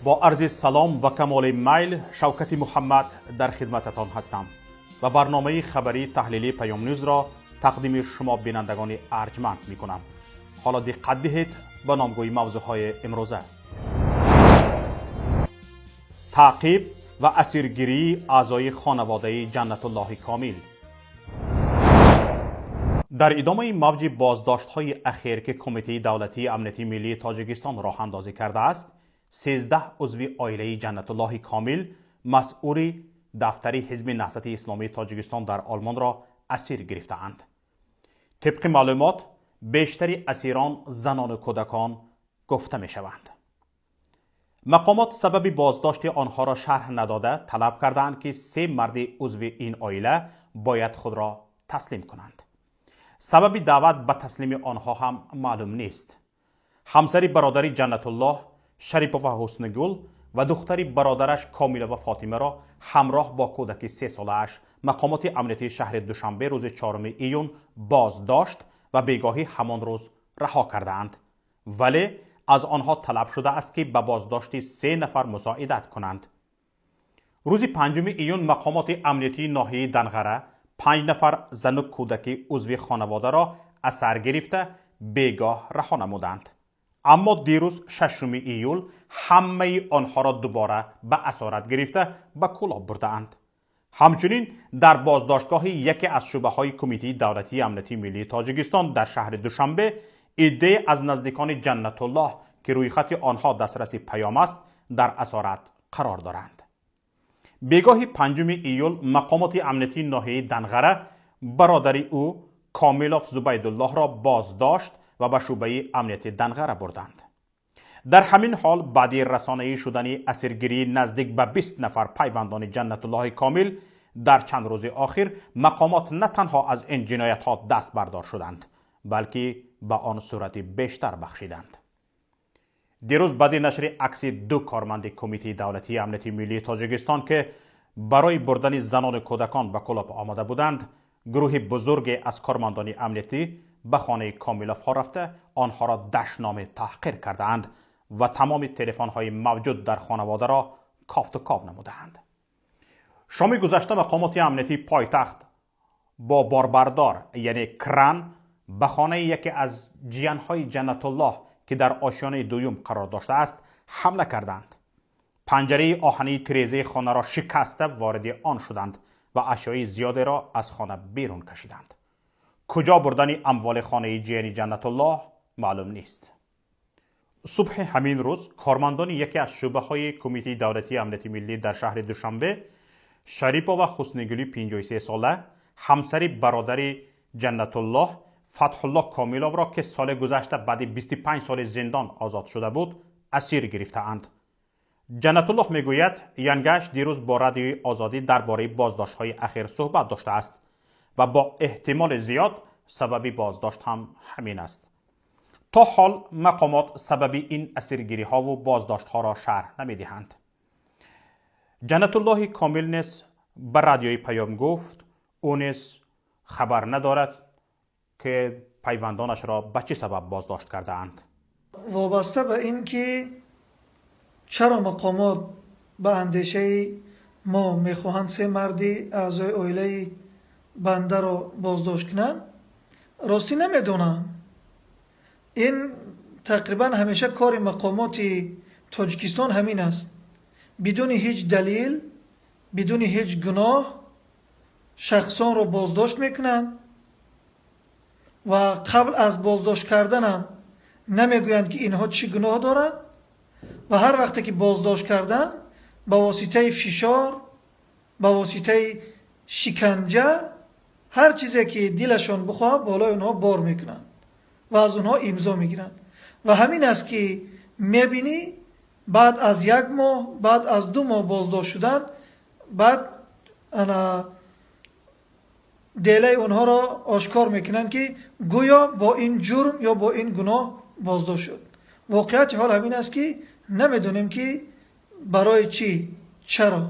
با عرض سلام و کمال میل شوکت محمد در خدمتتان هستم و برنامه خبری تحلیلی پیام نیوز را تقدیم شما بینندگان ارجمند می کنم. حالا دقت دهید به نامگوی موضوعهای امروزه. تعقیب و اسیرگیری اعضای خانواده جنت الله کامل. در ادامه موج بازداشت‌های اخیر که کمیته دولتی امنیتی ملی تاجیکستان راه اندازی کرده است، 13 عضو عائله جنت الله کامل مسئول دفتر حزب نهضت اسلامی تاجیکستان در آلمان را اسیر گرفته‌اند. طبق معلومات بیشتر اسیران زنان و کودکان گفته می‌شوند. مقامات سبب بازداشت آنها را شرح نداده طلب کردند که 3 مرد عضو این عائله باید خود را تسلیم کنند. سبب دعوت به تسلیم آنها هم معلوم نیست. همسر برادر جنت الله شریپووا حسنگل و دختر برادرش کامیله و فاطمه را همراه با کودک 3 ساله‌اش مقامات امنیتی شهر دوشنبه روز 4 ایون بازداشت و بیگاهی همان روز رها کردند. ولی از آنها طلب شده است که به بازداشت 3 نفر مساعدت کنند. روز 5 ایون مقامات امنیتی ناحیه دنغره 5 نفر زن و کودک عضو خانواده را اسیر گرفته بیگاه رها نمودند. اما دیروز 6 ایول همه آنها را دوباره به اسارت گرفته به کلاب بردند. همچنین در بازداشتگاه یکی از شعبه‌های کمیته دولتی امنیتی ملی تاجیکستان در شهر دوشنبه عده از نزدیکان جنت الله که روی خط آنها دسترس پیام است در اسارت قرار دارند. بیگاه 5 ایول مقامات امنیتی ناحیه دنغره برادر او کامیلوف زبیدالله را بازداشت و به شعبه امنیتی دنغره بردند. در همین حال بعد رسانه‌ای شدن اسیرگیری نزدیک به 20 نفر پیوندان جنت الله کامل در چند روز اخیر مقامات نه تنها از این جنایت‌ها دست بردار شدند بلکه به آن صورت بیشتر بخشیدند. دیروز بعد نشر عکس 2 کارمند کمیته دولتی امنیتی ملی تاجیکستان که برای بردن زنان و کودکان به کلاب آمده بودند، گروه بزرگ از کارمندان امنیتی به خانه کامیلوف ها رفته آنها را دشنام تحقیر کردند و تمام تلفن‌های موجود در خانواده را کافت و کاو نمودند. شام گذشته مقامات امنیتی پایتخت با باربردار یعنی کران به خانه یکی از جیانهای جنت الله که در آشیانه دوم قرار داشته است حمله کردند. پنجره آهنی تریزه خانه را شکسته وارد آن شدند و اشیاء زیادی را از خانه بیرون کشیدند. کجا بردن اموال خانه جیانی جنت الله معلوم نیست. صبح همین روز کارمندان یکی از شعبه‌های کمیته دولتی امنیتی ملی در شهر دوشنبه شریپووا حسنگلی 53 ساله همسر برادر جنت الله فتح الله کامیلوف را که سال گذشته بعد 25 سال زندان آزاد شده بود اسیر گرفته‌اند. جنت الله میگوید ینگش دیروز با رادیوی آزادی درباره بازداشت‌های اخیر صحبت داشته است و با احتمال زیاد سبب بازداشت هم همین است. تا حال مقامات سبب این اسیرگیری‌ها و بازداشت‌ها را شرح نمی‌دهند. جنت الله کامل نیز به رادیوی پیام گفت او نیز خبر ندارد که پیوندانش را به چه سبب بازداشت کرده اند. وابسته به این که چرا مقامات به اندیشه ما میخواهند 3 مردی اعضای عائله بنده را بازداشت کنند راستی نمیدونم. این تقریبا همیشه کار مقامات تاجیکستان همین است. بدون هیچ دلیل بدون هیچ گناه شخصان را بازداشت میکنند و قبل از بازداشت کردن هم نمیگویند که اینها چی گناه دارند و هر وقتی که بازداشت کردن با واسطه فشار با واسطه شکنجه هر چیزی که دلشان بخواه بالای اونها بار میکنند و از اونها امضا میگیرند و همین است که میبینی بعد از 1 ماه بعد از 2 ماه بازداشت شدن بعد دیله اونها را آشکار میکنند که گویا با این جرم یا با این گناه بازداشت شد. واقعیت حال همین است که نمیدونیم که برای چی چرا.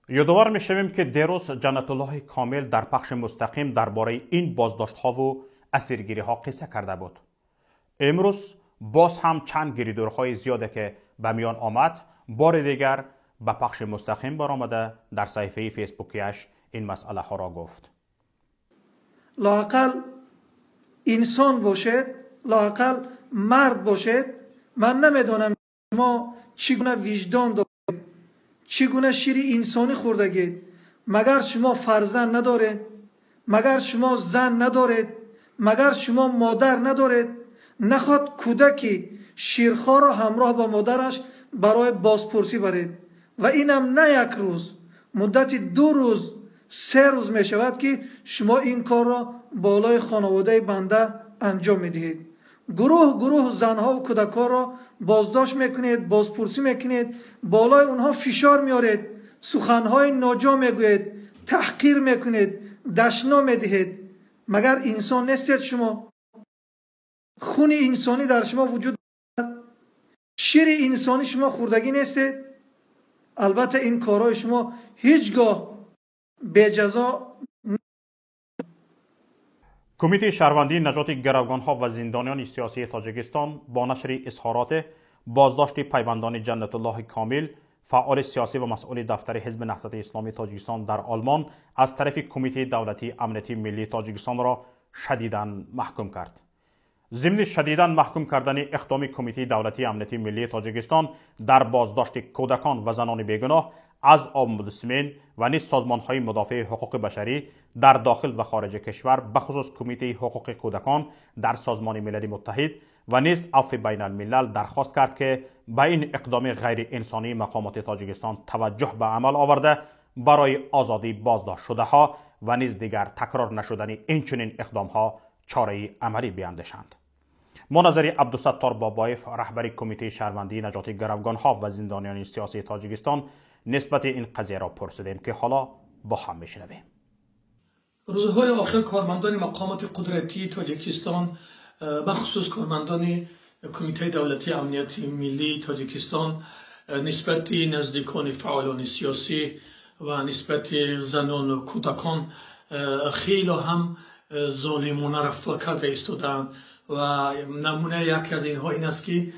یادآور میشویم که دیروز جنت الله کامل در پخش مستقیم درباره این بازداشت‌ها و اسیرگیری‌ها قصه کرده بود. امروز باز هم چند گریدورهای زیاده که به میان آمد بار دیگر به پخش مستقیم برآمده در صفحه فیسبوکیش این مسئله ها را گفت. لااقل انسان باشید، لااقل مرد باشید. من نمیدونم شما چگونه وجدان دارید، چگونه شیر انسانی خوردگید. مگر شما فرزند ندارید؟ مگر شما زن ندارید؟ مگر شما مادر ندارید؟ نخواد کودکی شیرخوار را همراه با مادرش برای بازپرسی برید و اینم نه یک روز، مدت 2 روز 3 روز می شود که شما این کار را بالای خانواده بنده انجام می دهید. گروه زنها و کودکان را بازداشت میکنید، بازپرسی میکنید، بالای اونها فشار میارید، سخنهای ناجا میگوید، تحقیر میکنید، دشنا میدهید. مگر انسان نیستید شما؟ خون انسانی در شما وجود دارد؟ شیر انسانی شما خوردگی نیستید؟ البته این کارهای شما هیچگاه به جزا. کمیته شهروندی نجات گروگانها و زندانیان سیاسی تاجیکستان با نشر اظهارات بازداشت پیوندان جنت الله کامل، فعال سیاسی و مسئول دفتر حزب نهضت اسلامی تاجیکستان در آلمان، از طرف کمیته دولتی امنیتی ملی تاجیکستان را شدیداً محکوم کرد. ضمن شدیداً محکوم کردن اقدام کمیته دولتی امنیتی ملی تاجیکستان در بازداشت کودکان و زنان بیگناه از امبودسمن و نیز سازمان‌های مدافع حقوق بشری در داخل و خارج کشور، بخصوص کمیته حقوق کودکان در سازمان ملل متحد و نیز عفو بین الملل درخواست کرد که به این اقدام غیر انسانی مقامات تاجیکستان توجه به عمل آورده برای آزادی بازداشت شده ها و نیز دیگر تکرار نشدن این چنین اقدام ها چاره عملی بیاندیشند. ما نظر عبدالستار بابایف، رهبر کمیته شهروندی نجات گروگانها و زندانیان سیاسی تاجیکستان، نسبت این قضیه را پرسیدیم که حالا با هم میشنویم. روزهای آخر کارمندان مقامات قدرتی تاجیکستان، بخصوص کارمندان کمیته دولتی امنیتی ملی تاجیکستان، نسبت نزدیکان فعالان سیاسی و نسبت زنان و کودکان خیلی هم ظالمانه رفتار کرده ایستادند و نمونه یکی از اینها این است که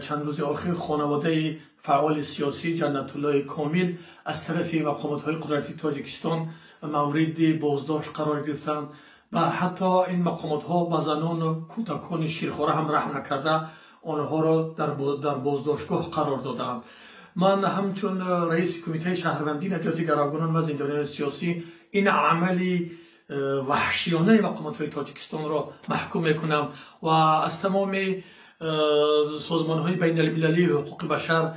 چند روز آخر خانواده فعال سیاسی جنت الله کامل از طرف مقامات قدرتی تاجیکستان مورد بازداشت قرار گرفتند و حتی این مقامات ها به زنان و کودکان شیرخواره هم رحم نکرده آنها را در بازداشتگاه قرار دادند. من همچون رئیس کمیته شهروندی نجات گروگانان و زندانیان سیاسی این عملی وحشیانه مقامات های تاجیکستان را محکوم میکنم و از تمام سازمان های بین المللی حقوق بشر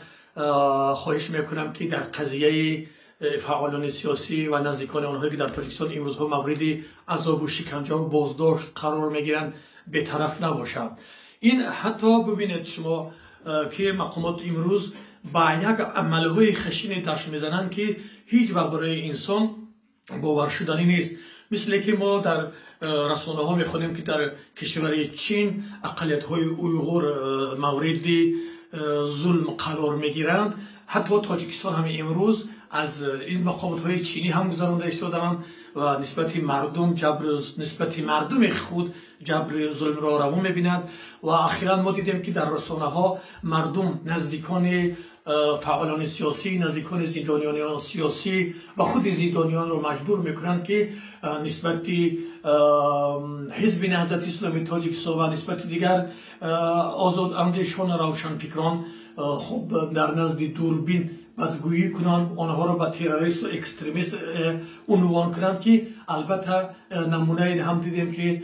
خواهش میکنم که در قضیه فعالان سیاسی و نزدیکان آنهایی که در تاجیکستان این روزها مورد عذاب و شکنجه و بازداشت قرار میگیرند به طرف نباشند. این حتی ببینید شما که مقامات امروز با یک عملهای خشن دست میزنند که هیچ وقت برای انسان باور شدنی نیست. مثل که ما در رسانه ها میخونیم که در کشور چین اقلیت های اویغور مورد ظلم قرار میگیرند. حتی تاجیکستان هم امروز از این مقامات های چینی هم گذرانده ایستادند و نسبت مردم خود جبر ظلم را روا میبینند و اخیرا ما دیدیم که در رسانه ها مردم نزدیکان فعالان سیاسی، نزدیکان زندانیان سیاسی و خود زندانیان را مجبور میکنند که نسبت حزب نهضت اسلامی تاجیکستان و نسبت دیگر آزاد اندیشان روشنفکران خب در نزد دوربین بدگویی کنند، آنها را به تروریست و اکستریمیست عنوان کنند که البته نمونه این هم دیدیم که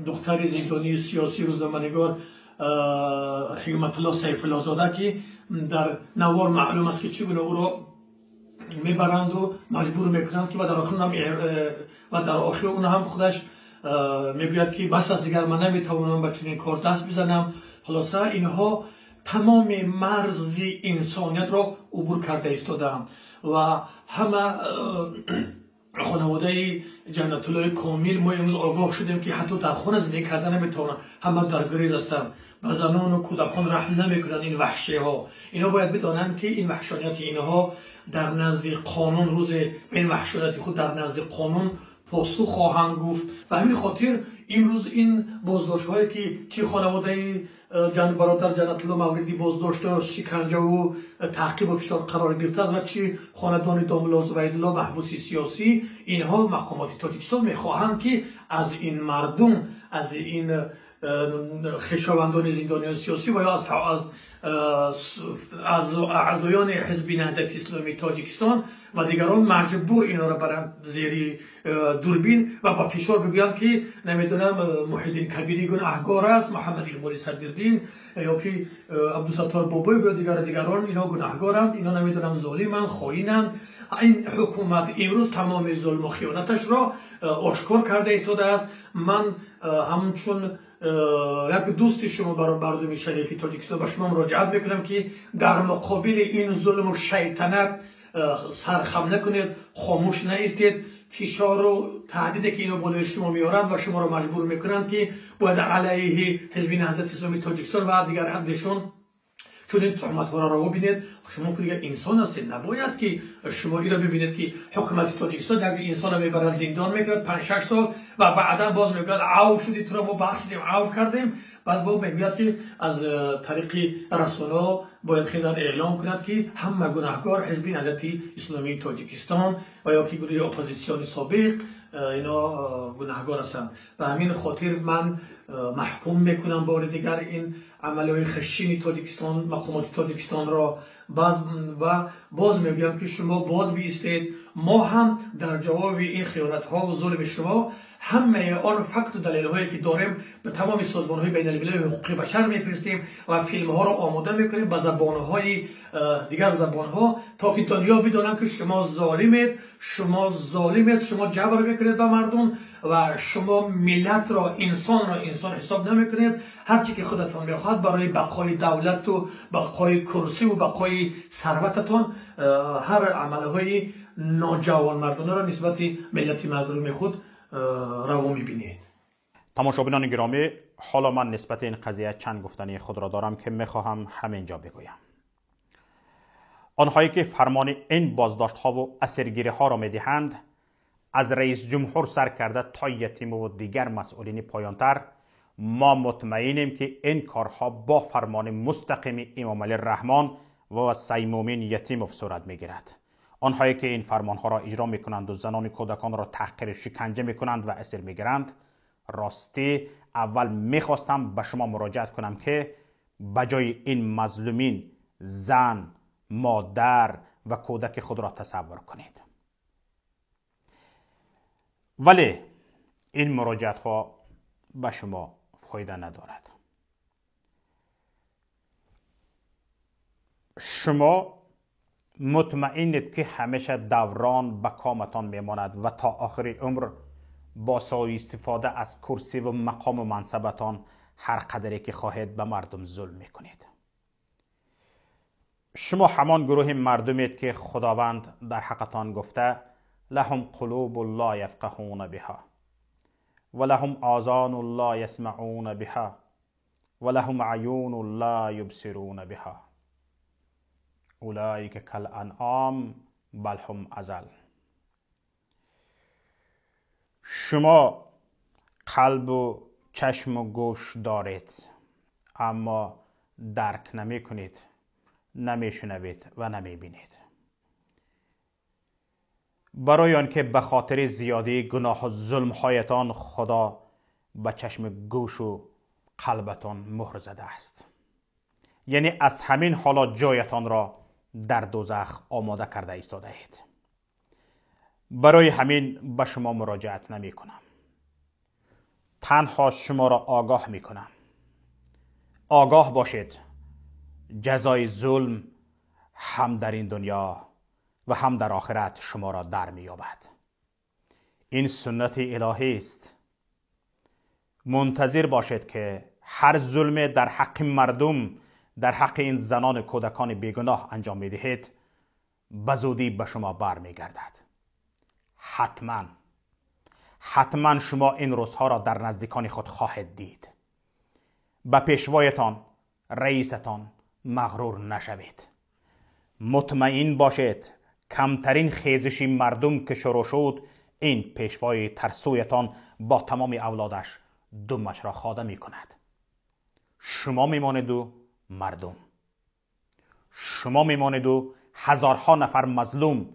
دختر زندانی سیاسی روزنامه‌نگار حکمت الله سیف الله زاده که در نوار معلوم است که چگونه او را میبرند و مجبور میکنند که و در آخر اون هم خودش میگوید که بس از دیگر من نمیتوانم به چنین کار دست بزنم. خلاصه اینها تمام مرز انسانیت را عبور کرده ایستادند و همه خانواده جنت الله کامل ما امروز آگاه شدیم که حتی در خانه زندگی کردن نمیتونن، همه در گریز هستند، به زنان و کودکان رحم نمیکنند. این وحشی ها اینا باید بدانند که این وحشانیت اینها در نزد قانون، روز این وحشانیت خود در نزد قانون پاسخ خواهند گفت و همین خاطر امروز این بازداشت هایی که چه خانواده برادر جنت الله موردی بازداشت و شکنجه و تعقیب و فشار قرار گرفته است و چی خاندان داملا زبیدالله محبوس سیاسی، اینها مقامات تاجیکستان میخواهند که از این مردم، از این خویشاوندان زندانیان سیاسی و یا از اعضایان حزب نهضت اسلامی تاجیکستان و دیگران مجبور اینا را برند زیر دوربین و با فشار بگویند که نمیدونم محیدین کبیری گناهکار است، محمد اقبال صدرالدین یا که عبدالستار بابایی و دیگران اینا گناهکارند، اینا نمیدونم ظالمند، خائنند. این حکومت امروز تمام ظلم و خیانتش را آشکار کرده ایستاده است. من همچون یک دوست شما برای مردم شریف تاجیکستان به شما مراجعت میکنم که در مقابل این ظلم و شیطنت سرخم نکنید، خاموش نایستید. فشار و تهدیدی که اینا بالای شما میارند و شما را مجبور میکنند که باید علیه حزب نهضت اسلامی تاجیکستان و دیگر اندیشان چون این تهمت ها را ببینید. شما که دیگر انسان هستید، نباید که شما این را ببینید که حکومت تاجیکستان یک انسان را میبرد زندان میکرد 5-6 سال و بعدا باز میگوید عفو شدی، تو را ما بخشیدیم، عفو کردیم. بعد با میگوید که از طریق رسانه باید خیزر اعلام کند که همه گناهکار حزب نهضت اسلامی تاجیکستان و یا که گروه اپوزیسیون سابق اینا گناهکار هستند. و همین خاطر من محکوم میکنم بار دیگر این عملهای خشن تاجیکستان، مقامات تاجیکستان را و باز میگویم که شما باز بیستید. ما هم در جواب این خیانت ها و ظلم شما همه آن فکت و دلیل هایی که داریم به تمام سازمان های بین المللی حقوق بشر میفرستیم و فیلم ها را آماده میکنیم به زبان های دیگر زبان ها تا که دنیا بدانند که شما ظالمید، شما جبر میکنید به مردم و شما ملت را، انسان حساب نمیکنید. هرچی که خودتان میخواهد برای بقای دولت و بقای کرسی و بقای ثروتتان هر عملهای ناجوان مردانه را نسبت ملت مظلوم خود روا میبینید. تماشابینان گرامی، حالا من نسبت این قضیه چند گفتنی خود را دارم که میخواهم همینجا بگویم. آنهایی که فرمان این بازداشت ها و اسیرگیری ها را میدهند از رئیس جمهور سر کرده تا یتیم و دیگر مسئولین پایانتر، ما مطمئنیم که این کارها با فرمان مستقیم امام علی الرحمن و سیمومین یتیموف صورت میگیرد. آنهایی که این فرمان ها را اجرا میکنند و زنان کودکان را تحقیر شکنجه میکنند و اسیر میگیرند، راستی اول میخواستم به شما مراجعت کنم که بجای این مظلومین زن، مادر و کودک خود را تصور کنید. ولی این مراجعت ها به شما فایده ندارد. شما مطمئنید که همیشه دوران به کامتان میماند و تا آخر عمر با سوء استفاده از کرسی و مقام و منصبتان هر قدری که خواهید به مردم ظلم میکنید. شما همان گروه مردمید که خداوند در حقتان گفته لهم قلوب لا یفقهون بها و لهم آذان لا یسمعون بها و لهم عیون لا یبصرون بها اولئک کالانعام بل هم اضل. شما قلب و چشم و گوش دارید اما درک نمی کنید، نمی شنوید و نمی بینید. برای آنکه به خاطر زیادی گناه و ظلم هایتان خدا به چشم گوش و قلبتان مهر زده است. یعنی از همین حالا جایتان را در دوزخ آماده کرده ایستاده اید. برای همین به شما مراجعت نمی کنم، تنها شما را آگاه می کنم. آگاه باشید جزای ظلم هم در این دنیا و هم در آخرت شما را در می یابد. این سنت الهی است. منتظر باشید که هر ظلم در حق مردم، در حق این زنان کودکان بیگناه انجام می دهید به زودی به شما بر می گردد. حتما شما این روزها را در نزدیکان خود خواهید دید. به پیشوایتان، رئیستان مغرور نشوید. مطمئن باشید کمترین خیزش مردم که شروع شد، این پیشوای ترسویتان با تمام اولادش دمش را خواده می کند. شما میمانید و مردم. شما میمانید و هزارها نفر مظلوم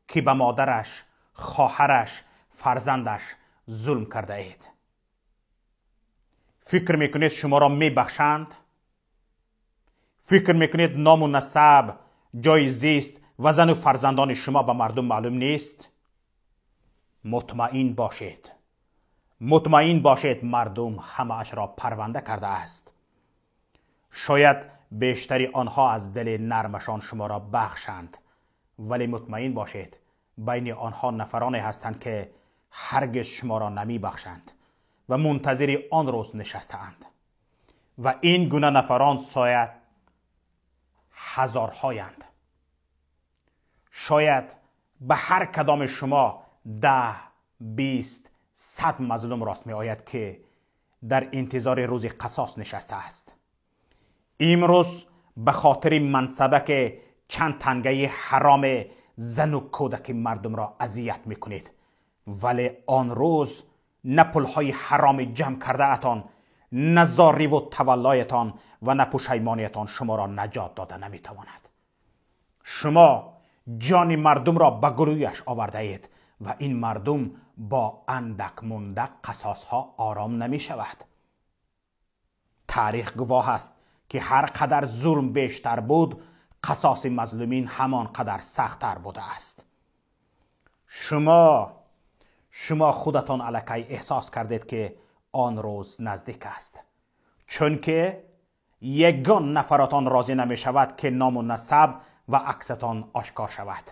که به مادرش، خواهرش، فرزندش ظلم کرده اید. فکر میکنید شما را میبخشند؟ فکر میکنید نام و نسب، جای زیست و زن و فرزندان شما به مردم معلوم نیست؟ مطمئن باشید. مطمئن باشید مردم همه اش را پرونده کرده است. شاید بیشتری آنها از دل نرمشان شما را بخشند، ولی مطمئن باشید بین آنها نفرانی هستند که هرگز شما را نمی بخشند و منتظر آن روز نشستند. و این گونه نفران شاید هزارهایند. شاید به هر کدام شما 10، 20، 100 مظلوم راست می آید که در انتظار روز قصاص نشسته است. امروز به خاطر منصبک چند تنگه حرام زن و کودک مردم را اذیت میکنید، ولی آن روز نه پولهای حرام جمع کرده اتان، نه زاری و تولایتان و نه پشیمانیتان شما را نجات داده نمیتواند. شما جان مردم را به گلویش آورده اید و این مردم با اندک مندک قصاص ها آرام نمی شود. تاریخ گواه است که هر قدر ظلم بیشتر بود، قصاص مظلومین همان قدر سخت‌تر بوده است. شما خودتان الکی احساس کردید که آن روز نزدیک است، چون که یگان نفراتان راضی نمی شود که نام و نسب و عکستان آشکار شود.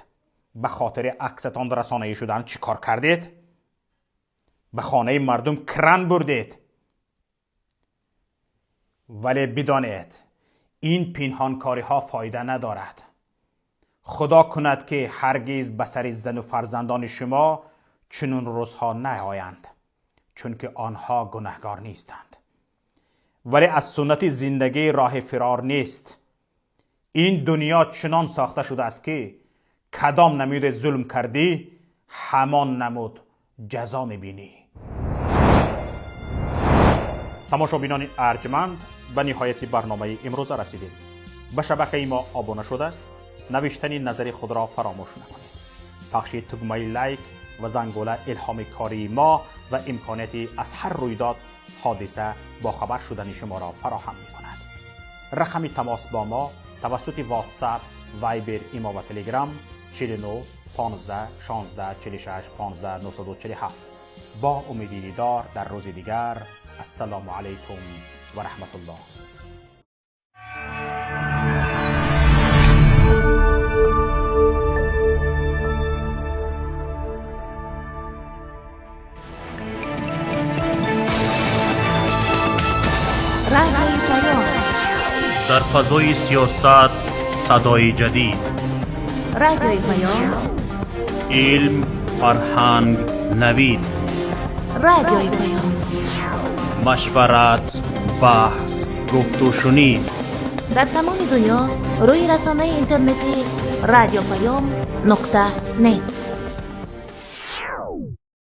به خاطر عکستان رسانه‌ای شدن چی کار کردید؟ به خانه مردم کرن بردید. ولی بدانید این پنهانکاری ها فایده ندارد. خدا کند که هرگز به سر زن و فرزندان شما چنون روزها نیایند، چون که آنها گناهکار نیستند. ولی از سنت زندگی راه فرار نیست. این دنیا چنان ساخته شده است که کدام نمود ظلم کردی همان نمود جزا میبینی. تماشابینان ارجمند، به نهایت برنامه امروز رسیدیم. به شبکه ما آبونه شده نوشتن نظر خود را فراموش نکنید. پخش تگمه لایک و زنگوله الهام کاری ما و امکاناتی از هر رویداد حادثه با خبر شدن شما را فراهم می کند. رقم تماس با ما توسط واتساپ، وایبر، ایما و تلگرام 49 15 16 46 15 947. با امید دیدار در روز دیگر. السلام علیکم و رحمت الله. رادیوی پیام، در فضای سیاست صدای جدید. رادیوی پیام، علم، فرهنگ، نوید. رادیوی پیام، مشورت، بحث، گفت و شنید. در تمام دنیا روی رسانه اینترنتی رادیو پیام .net